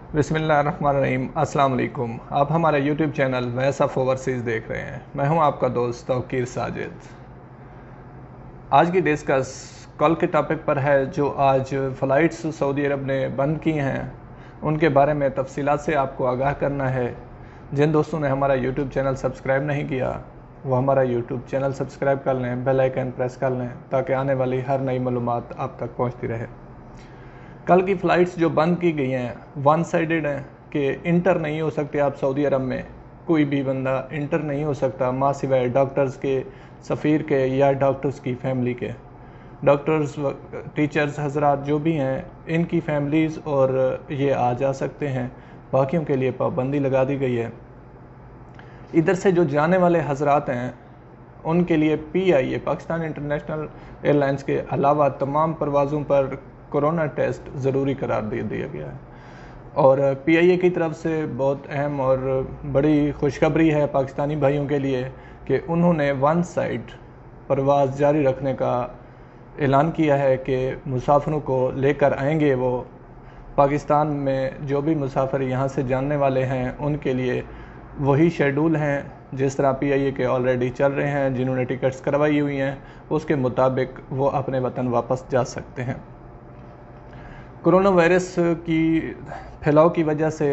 बिस्मिल्लाहिर्रहमानिर्रहीम। अस्सलाम वालेकुम। आप हमारा YouTube channel voice of overseas देख रहे हैं। मैं हूं आपका दोस्त तौकीर साजिद। आज की डिस्कस कल के टॉपिक पर है जो आज फ़्लाइट्स सऊदी अरब ने बंद की हैं, उनके बारे में तफसीलात से आपको आगाह करना है। जिन दोस्तों ने हमारा यूट्यूब चैनल सब्सक्राइब नहीं किया वो हमारा यूट्यूब चैनल सब्सक्राइब कर लें, बेल आइकन प्रेस कर लें ताकि आने वाली हर नई मालूमात आप तक पहुँचती रहे। कल की फ़्लाइट्स जो बंद की गई हैं वन साइडेड हैं कि इंटर नहीं हो सकते आप सऊदी अरब में, कोई भी बंदा इंटर नहीं हो सकता माँ सिवाय डॉक्टर्स के, सफ़ीर के या डॉक्टर्स की फैमिली के। डॉक्टर्स, टीचर्स हजरात जो भी हैं इनकी फैमिलीज़ और ये आ जा सकते हैं, बाकियों के लिए पाबंदी लगा दी गई है। इधर से जो जाने वाले हजरात हैं उनके लिए PIA पाकिस्तान इंटरनेशनल एयरलाइंस के अलावा तमाम परवाज़ों पर कोरोना टेस्ट ज़रूरी करार दे दिया गया है। और PIA की तरफ से बहुत अहम और बड़ी खुशखबरी है पाकिस्तानी भाइयों के लिए कि उन्होंने वन साइड परवाज़ जारी रखने का ऐलान किया है कि मुसाफिरों को लेकर आएंगे। वो पाकिस्तान में जो भी मुसाफिर यहाँ से जानने वाले हैं उनके लिए वही शेड्यूल हैं जिस तरह PIA के ऑलरेडी चल रहे हैं। जिन्होंने टिकट्स करवाई हुई हैं उसके मुताबिक वो अपने वतन वापस जा सकते हैं। कोरोना वायरस की फैलाव की वजह से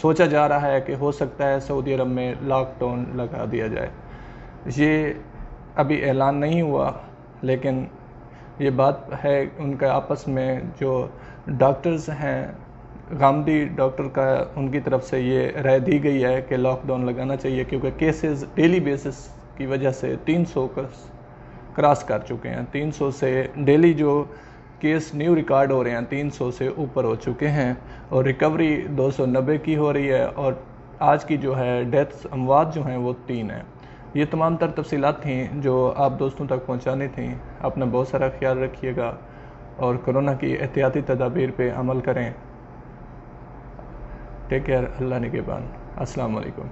सोचा जा रहा है कि हो सकता है सऊदी अरब में लॉकडाउन लगा दिया जाए। ये अभी ऐलान नहीं हुआ, लेकिन ये बात है उनका आपस में जो डॉक्टर्स हैं, गामदी डॉक्टर का, उनकी तरफ से ये राय दी गई है कि लॉकडाउन लगाना चाहिए क्योंकि केसेस डेली बेसिस की वजह से 300 क्रॉस कर चुके हैं। 300 से डेली जो केस न्यू रिकॉर्ड हो रहे हैं 300 से ऊपर हो चुके हैं और रिकवरी 290 की हो रही है और आज की जो है डेथ्स, अमवात जो हैं वो 3 हैं। ये तमाम तर तफसीलात थी जो आप दोस्तों तक पहुंचानी थी। अपना बहुत सारा ख्याल रखिएगा और कोरोना की एहतियाती तदाबीर पे अमल करें। Take care. अल्लाह निगहबान। अस्सलाम वालेकुम।